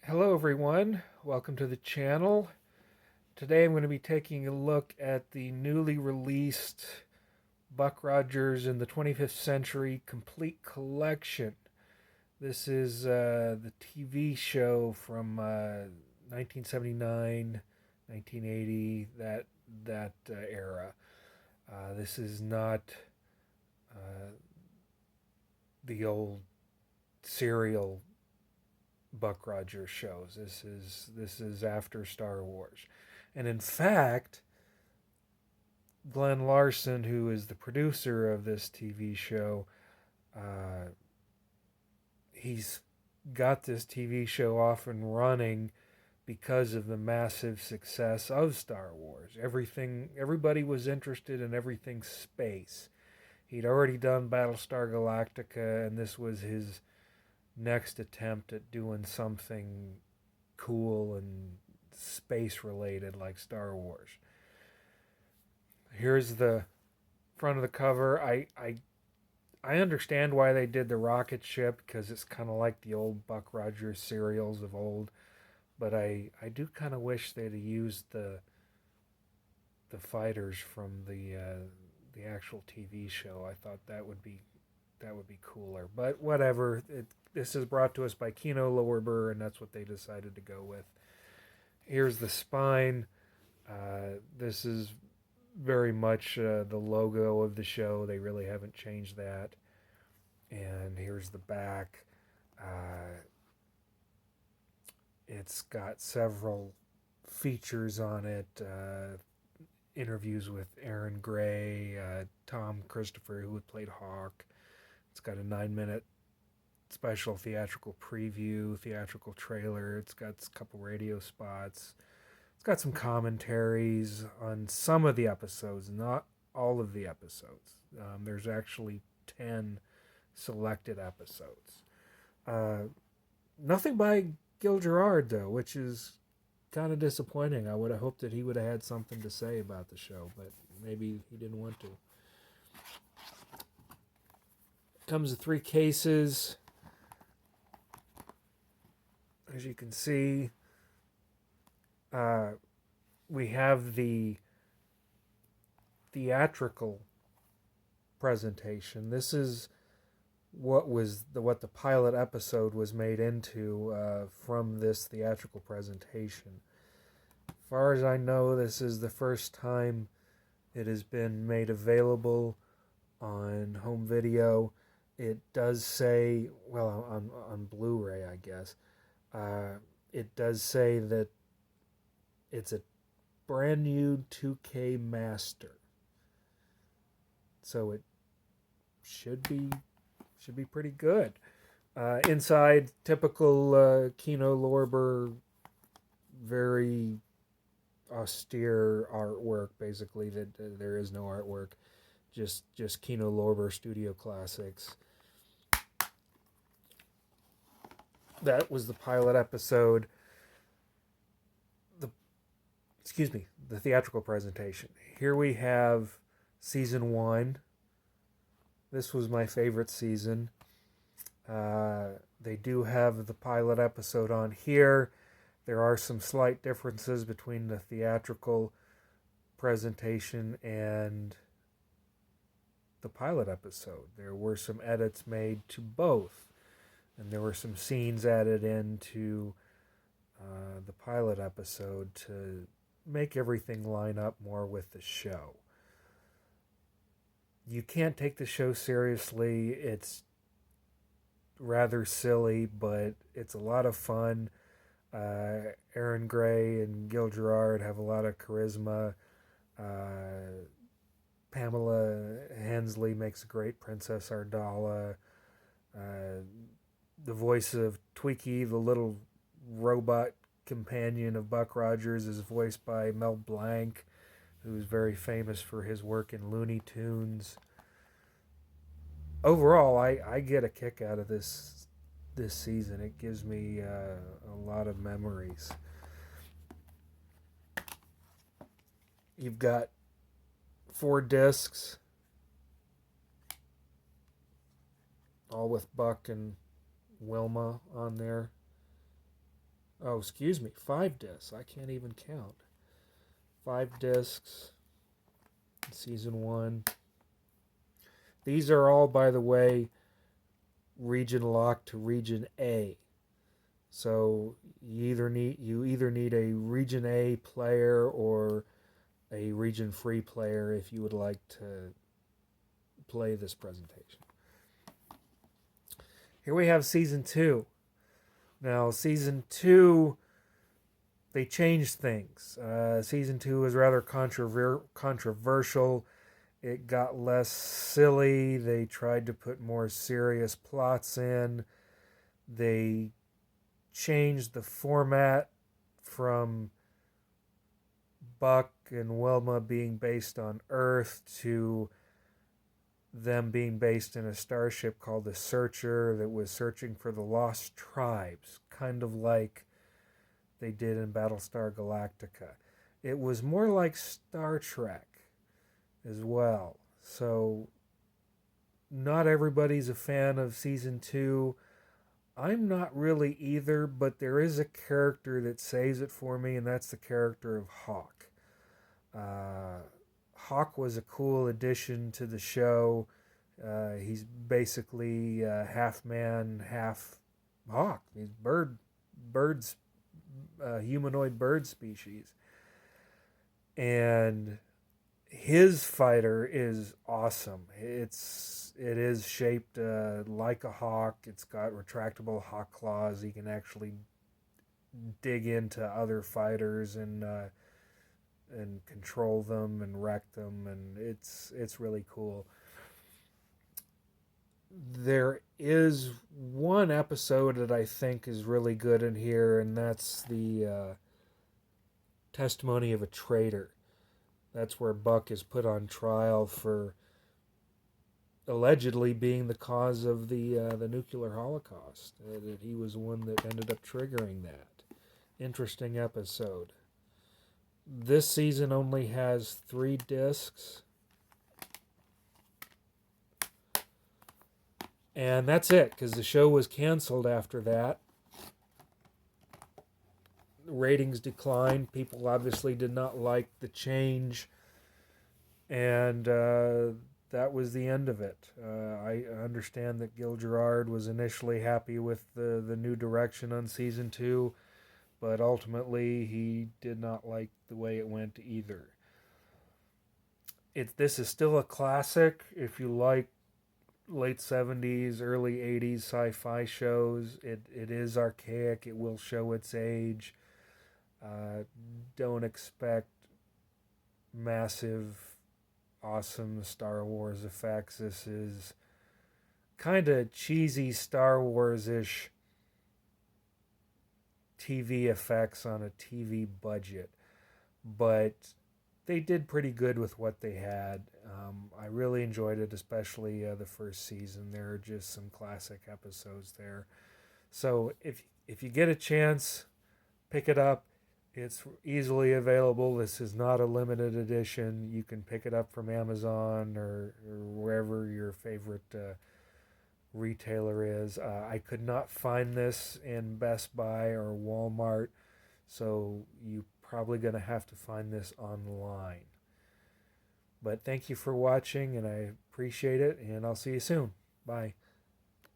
Hello everyone, welcome to the channel. Today I'm going to be taking a look at the newly released Buck Rogers in the 25th Century Complete Collection. This is the TV show from 1979, 1980, that era. This is not uh, the old serial Buck Rogers shows. This is after Star Wars, and in fact, Glenn Larson, who is the producer of this TV show, uh, he's got this TV show off and running because of the massive success of Star Wars. Everybody was interested in everything space. He'd already done Battlestar Galactica, and this was his next attempt at doing something cool and space related like Star Wars. Here's the front of the cover. I understand why they did the rocket ship because it's kind of like the old Buck Rogers serials of old, but I do kind of wish they'd have used the fighters from the actual TV show. I thought that would be cooler. But whatever. This is brought to us by Kino Lorber, and that's what they decided to go with. Here's the spine. This is very much the logo of the show. They really haven't changed that. And here's the back. It's got several features on it. Interviews with Aaron Gray, Tom Christopher, who had played Hawk. It's got a 9-minute special theatrical preview, theatrical trailer. It's got a couple radio spots. It's got some commentaries on some of the episodes, not all of the episodes. There's actually 10 selected episodes. Nothing by Gil Gerard, though, which is kind of disappointing. I would have hoped that he would have had something to say about the show, but maybe he didn't want to. Comes with 3 cases. As you can see, we have the theatrical presentation. This is what the pilot episode was made into from this theatrical presentation. As far as I know, this is the first time it has been made available on home video. It does say, well, on Blu-ray, I guess. It does say that it's a brand new 2K master, so it should be pretty good. Inside, typical Kino Lorber, very austere artwork. Basically, that there is no artwork, just Kino Lorber studio classics. That was the pilot episode. The theatrical presentation. Here we have season 1. This was my favorite season. They do have the pilot episode on here. There are some slight differences between the theatrical presentation and the pilot episode. There were some edits made to both, and there were some scenes added into the pilot episode to make everything line up more with the show. You can't take the show seriously. It's rather silly, but it's a lot of fun. Aaron Gray and Gil Gerard have a lot of charisma. Pamela Hensley makes a great Princess Ardala. The voice of Twiki, the little robot companion of Buck Rogers, is voiced by Mel Blanc, who's very famous for his work in Looney Tunes. Overall, I get a kick out of this season. It gives me a lot of memories. You've got 4 discs, all with Buck and Wilma on there. Oh, excuse me, 5 discs. I can't even count. 5 discs, season 1. These are all, by the way, region locked to region A. So you either need a region A player or a region free player if you would like to play this presentation. Here we have season 2. Now, season 2, they changed things. Season 2 was rather controversial. It got less silly. They tried to put more serious plots in. They changed the format from Buck and Wilma being based on Earth to them being based in a starship called the Searcher that was searching for the lost tribes, kind of like they did in Battlestar Galactica. It was more like Star Trek as well. So, not everybody's a fan of season 2. I'm not really either, but there is a character that saves it for me, and that's the character of Hawk. Uh, Hawk was a cool addition to the show. He's basically half man, half hawk. He's birds, humanoid bird species, and his fighter is awesome. It is shaped like a hawk. It's got retractable hawk claws. He can actually dig into other fighters and control them and wreck them, and it's really cool. There is one episode that I think is really good in here, and that's the testimony of a traitor. That's where Buck is put on trial for allegedly being the cause of the nuclear holocaust. That he was the one that ended up triggering that. Interesting episode. This season only has 3 discs. And that's it, because the show was canceled after that. Ratings declined. People obviously did not like the change. And that was the end of it. I understand that Gil Gerard was initially happy with the new direction on season 2, but ultimately he did not like the way it went either. This is still a classic if you like late 70s, early 80s sci-fi shows. It is archaic. It will show its age. Don't expect massive, awesome Star Wars effects. This is kind of cheesy Star Wars-ish TV effects on a TV budget. But they did pretty good with what they had. I really enjoyed it, especially the first season. There are just some classic episodes there. So if you get a chance, pick it up. It's easily available. This is not a limited edition. You can pick it up from Amazon or wherever your favorite retailer is. I could not find this in Best Buy or Walmart, so you probably going to have to find this online. But thank you for watching, and I appreciate it, and I'll see you soon. Bye.